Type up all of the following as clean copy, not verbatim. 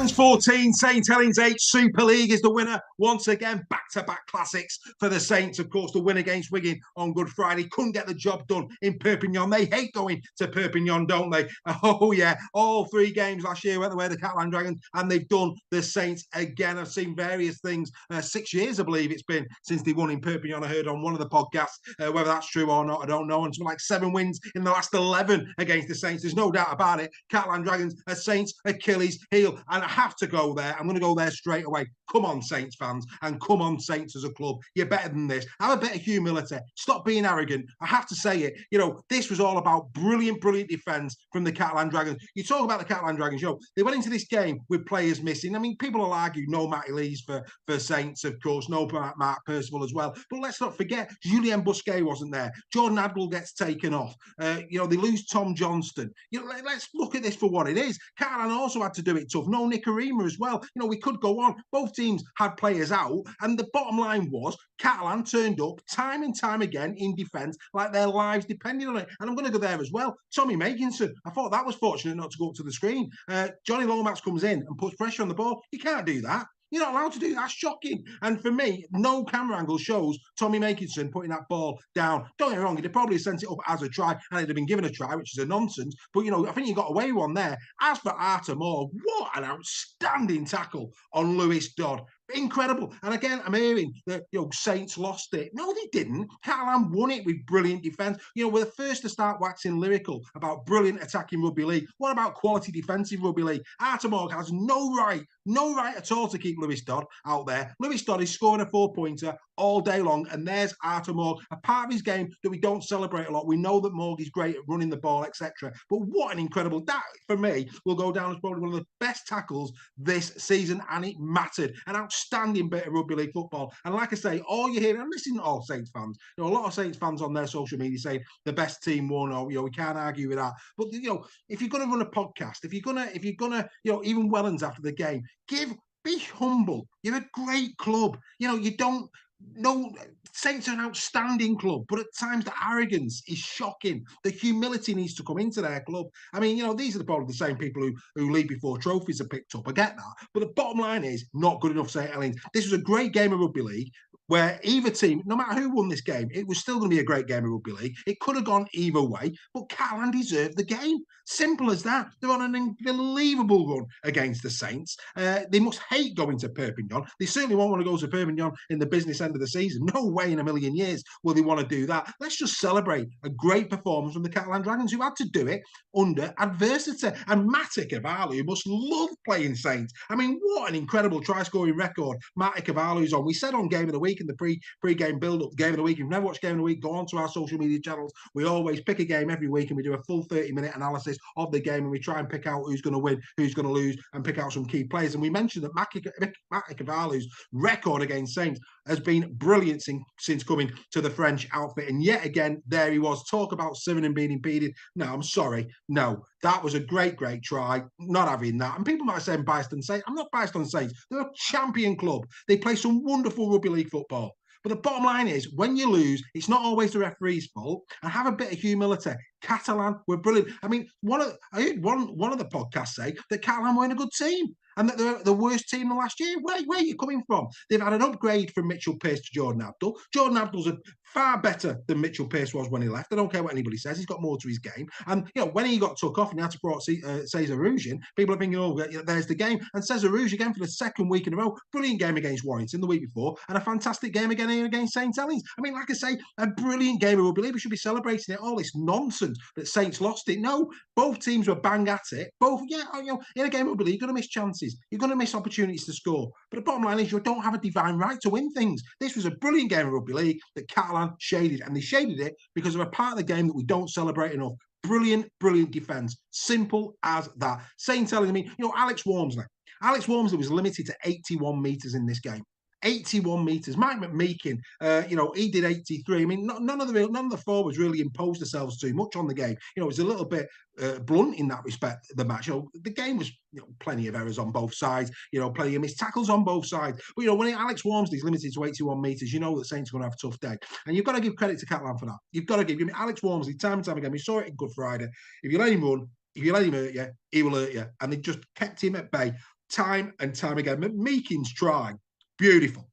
Helens 14, St Helens 8. Super League is the winner. Once again, back-to-back classics for the Saints. Of course, the win against Wigan on Good Friday. Couldn't get the job done in Perpignan. They hate going to Perpignan, don't they? Oh, yeah. All 3 games last year went the way of the Catalan Dragons, and they've done the Saints again. I've seen various things. 6 years, I believe it's been, since they won in Perpignan. I heard on one of the podcasts. Whether that's true or not, I don't know. And something like 7 wins in the last 11 against the Saints. There's no doubt about it. Catalan Dragons are Saints' Achilles heel. And I have to go there. I'm going to go there straight away. Come on, Saints fans, and come on, Saints as a club. You're better than this. Have a bit of humility. Stop being arrogant. I have to say it. You know, this was all about brilliant defence from the Catalan Dragons. You talk about the Catalan Dragons, you know, they went into this game with players missing. I mean, people will argue no Matty Lees for Saints, of course, no Mark Percival as well. But let's not forget, Julien Busquet wasn't there. Jordan Admiral gets taken off. You know, they lose Tom Johnston. You know, let's look at this for what it is. Catalan also had to do it tough. No Nicarima as well. You know, we could go on. Both teams had players out, and the bottom line was Catalan turned up time and time again in defence like their lives depended on it. And I'm going to go there as well. Tommy Makinson, I thought that was fortunate not to go up to the screen. Johnny Lomax comes in and puts pressure on the ball. You can't do that. You're not allowed to do that. That's shocking. And for me, no camera angle shows Tommy Makinson putting that ball down. Don't get me wrong, he'd have probably sent it up as a try, and it'd have been given a try, which is a nonsense. But, you know, I think you got away one there. As for Arthur Moore, what an outstanding tackle on Lewis Dodd. Incredible. And again, I'm hearing that, you know, Saints lost it. No, they didn't. Catalan won it with brilliant defence. You know, we're the first to start waxing lyrical about brilliant attacking rugby league. What about quality defensive rugby league? Arthur Moore has no right at all to keep Lewis Dodd out there. Lewis Dodd is scoring a 4-pointer all day long, and there's Arthur Moore, a part of his game that we don't celebrate a lot. We know that Morg is great at running the ball, etc. But what an incredible, that for me will go down as probably one of the best tackles this season, and it mattered. An outstanding bit of rugby league football. And like I say, all you hear, and listen to all Saints fans, you know, a lot of Saints fans on their social media saying the best team won, or, you know, we can't argue with that. But, you know, if you're going to run a podcast, if you're gonna, you know, even Wellens after the game, be humble. You're a great club. You know, you don't. No, Saints are an outstanding club, but at times the arrogance is shocking. The humility needs to come into their club. I mean, you know, these are probably the same people who leave before trophies are picked up. I get that. But the bottom line is, not good enough, St Helens. This was a great game of rugby league where either team, no matter who won this game, it was still going to be a great game of rugby league. It could have gone either way, but Catalan deserved the game. Simple as that. They're on an unbelievable run against the Saints. They must hate going to Perpignan. They certainly won't want to go to Perpignan in the business end of the season. No way in a million years will they want to do that. Let's just celebrate a great performance from the Catalan Dragons, who had to do it under adversity. And Matty Cavallo must love playing Saints. I mean, what an incredible try-scoring record Matty Cavallo's on. We said on Game of the Week in the pre-game build-up, Game of the Week, if you've never watched Game of the Week, go on to our social media channels. We always pick a game every week and we do a full 30-minute analysis of the game, and we try and pick out who's going to win, who's going to lose, and pick out some key players. And we mentioned that Matty Cavallo's record against Saints has been brilliant since coming to the French outfit. And yet again, there he was. Talk about Sivan being impeded. No, I'm sorry. No, that was a great try. Not having that. And people might say I'm biased on Saints. I'm not biased on Saints. They're a champion club. They play some wonderful rugby league football. But the bottom line is, when you lose, it's not always the referee's fault. And have a bit of humility. Catalan were brilliant. I mean, I heard one of the podcasts say that Catalan were in a good team, and that they're the worst team in last year. Where are you coming from? They've had an upgrade from Mitchell Pearce to Jordan Abdul. Jordan Abdul's far better than Mitchell Pearce was when he left. I don't care what anybody says. He's got more to his game. And, you know, when he got took off and he had to brought Cesar Rouge in, people are thinking, oh, there's the game. And Cesar Rouge again for the second week in a row. Brilliant game against Warrington the week before, and a fantastic game again here against St Helens. I mean, like I say, a brilliant game of rugby league. We should be celebrating it. All this nonsense that Saints lost it. No, both teams were bang at it. Both, yeah, you know, in a game of rugby league, you're going to miss chances. You're going to miss opportunities to score. But the bottom line is, you don't have a divine right to win things. This was a brilliant game of rugby league that Catalan shaded, and they shaded it because of a part of the game that we don't celebrate enough. Brilliant defence. Simple as that. St Helens, I mean, you know, Alex Walmsley was limited to 81 metres in this game. 81 metres. Mike McMeekin, you know, he did 83. I mean, none of the forwards really imposed themselves too much on the game. You know, it was a little bit blunt in that respect, the match. You know, the game was, you know, plenty of errors on both sides, you know, plenty of missed tackles on both sides. But, you know, when Alex Walmsley's limited to 81 metres, you know that Saints are going to have a tough day. And you've got to give credit to Catalan for that. You've got to give Alex Walmsley time and time again. We saw it in Good Friday. If you let him run, if you let him hurt you, he will hurt you. And they just kept him at bay time and time again. Meeking's try, beautiful.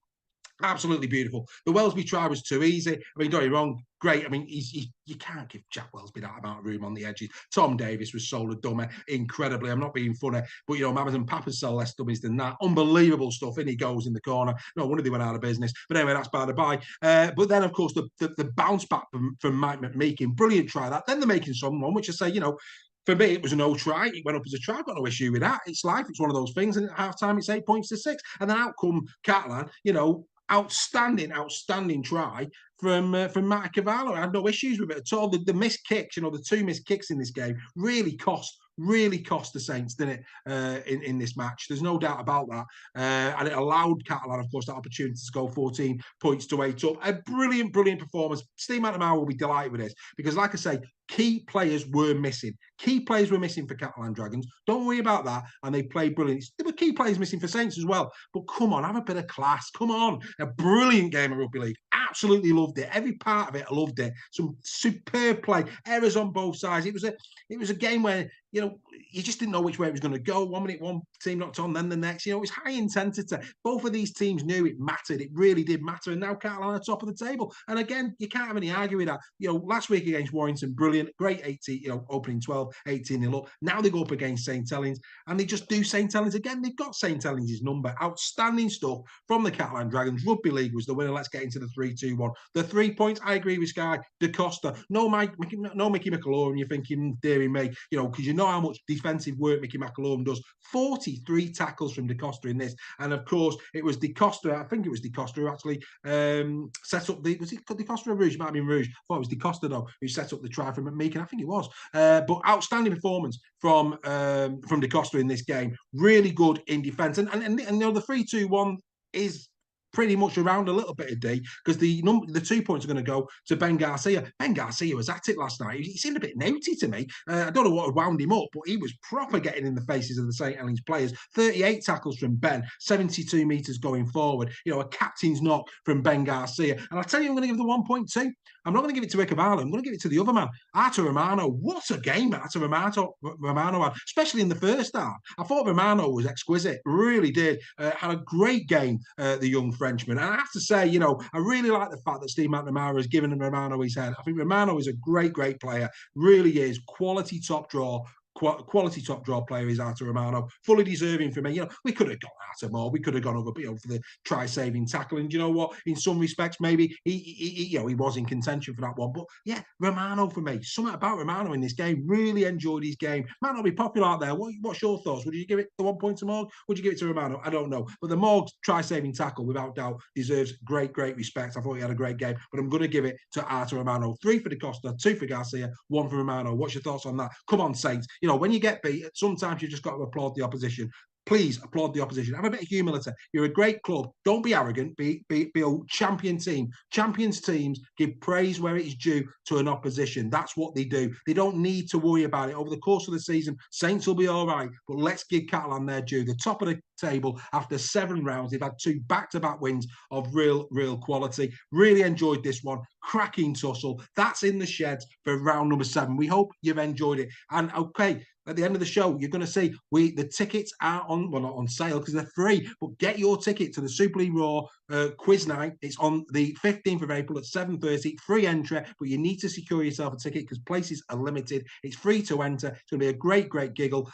Absolutely beautiful. The Welsby try was too easy. I mean, don't get me wrong, great. I mean, you can't give Jack Welsby that amount of room on the edges. Tom Davis was sold a dummy, incredibly. I'm not being funny, but you know, Mamas and Papas sell less dummies than that. Unbelievable stuff. In he goes in the corner. No wonder they went out of business. But anyway, that's by the by. But then, of course, the bounce back from Mike McMeekin, brilliant try that. Then they're making someone, which I say, you know, for me, it was a no try. It went up as a try. I've got no issue with that. It's life. It's one of those things. And at half time, it's 8 points to 6. And then out come Catalan, you know, outstanding try from Matt Cavallo. I had no issues with it at all. The missed kicks, you know, the 2 missed kicks in this game really cost the Saints, didn't it, in this match? There's no doubt about that. And it allowed Catalan, of course, that opportunity to go 14 points to 8 up. A brilliant performance. Steve McNamara will be delighted with this because, like I say, key players were missing. Key players were missing for Catalan Dragons. Don't worry about that. And they played brilliant. There were key players missing for Saints as well. But come on, have a bit of class. Come on. A brilliant game of rugby league. Absolutely loved it. Every part of it, I loved it. Some superb play. Errors on both sides. It was a game where, you know, you just didn't know which way it was going to go. 1 minute, one team knocked on, then the next. You know, it was high intensity. Both of these teams knew it mattered. It really did matter. And now Catalan are top of the table. And again, you can't have any arguing with that. You know, last week against Warrington, brilliant, great 18, you know, opening 12, 18-0 up. Now they go up against St. Helens and they just do St. Helens again. They've got St. Helens' number. Outstanding stuff from the Catalan Dragons. Rugby League was the winner. Let's get into the 3-2-1. The 3 points, I agree with Sky. Da Costa. No Mickey McAlorum. You're thinking, dearie me, you know, because you know how much defensive work Mickey McAlorum does. 43 tackles from Da Costa in this. And of course, it was Da Costa, I think it was Da Costa who actually set up the, was it Da Costa or Rouge? It might have been Rouge. I thought it was Da Costa though, who set up the try from McMeekin. I think it was. But outstanding performance from Da Costa in this game. Really good in defence. And you know, the 3-2-1 is pretty much around a little bit of D because the 2 points are going to go to Ben Garcia. Ben Garcia was at it last night. He seemed a bit naughty to me. I don't know what had wound him up, but he was proper getting in the faces of the St. Helens players. 38 tackles from Ben, 72 metres going forward. You know, a captain's knock from Ben Garcia. And I'll tell you, I'm going to give the 1.2. I'm not going to give it to Icavalo. I'm going to give it to the other man, Artur Romano. What a game Artur Romano had, especially in the first half. I thought Romano was exquisite. Really did. Had a great game, the young Frenchman. And I have to say, you know, I really like the fact that Steve McNamara has given Romano his head. I think Romano is a great player. Really is. Quality top draw player is Artur Romano, fully deserving for me. You know, we could have gone Artur more, we could have gone over, you know, for the try-saving tackle. And you know what? In some respects, maybe he was in contention for that one. But yeah, Romano for me. Something about Romano in this game. Really enjoyed his game. Might not be popular out there. What's your thoughts? Would you give it the 1 point to Morg? Would you give it to Romano? I don't know. But the Morg try-saving tackle, without doubt, deserves great respect. I thought he had a great game. But I'm going to give it to Artur Romano. 3 for Da Costa, 2 for Garcia, 1 for Romano. What's your thoughts on that? Come on, Saints. You know, when you get beat, sometimes you just got to applaud the opposition. Please applaud the opposition. Have a bit of humility. You're a great club. Don't be arrogant. Be a champion team. Champions teams give praise where it is due to an opposition. That's what they do. They don't need to worry about it. Over the course of the season, Saints will be all right. But let's give Catalan their due. The top of the table after 7 rounds. They've had 2 back-to-back wins of real quality. Really enjoyed this one. Cracking tussle. That's in the sheds for round number 7. We hope you've enjoyed it. And okay, at the end of the show, you're going to see the tickets are on, well, not on sale because they're free, but get your ticket to the Super Lwague Raw Quiz Night. It's on the 15th of April at 7:30, free entry, but you need to secure yourself a ticket because places are limited. It's free to enter. It's going to be a great giggle.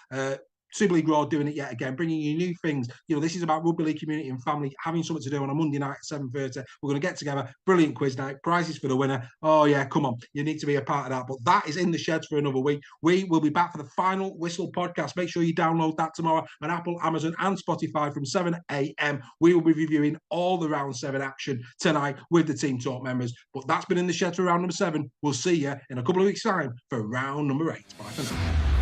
Super Lwague Raw doing it yet again, bringing you new things. You know, this is about rugby league community and family, having something to do on a Monday night at 7:30. We're going to get together, brilliant quiz night, prizes for the winner. Oh yeah, come on, you need to be a part of that. But that is in the sheds for another week. We will be back for the Final Whistle podcast. Make sure you download that tomorrow on Apple, Amazon and Spotify from 7 a.m. We will be reviewing all the round 7 action tonight with the Team Talk members. But that's been in the sheds for round number 7. We'll see you in a couple of weeks' time for round number 8. Bye for now.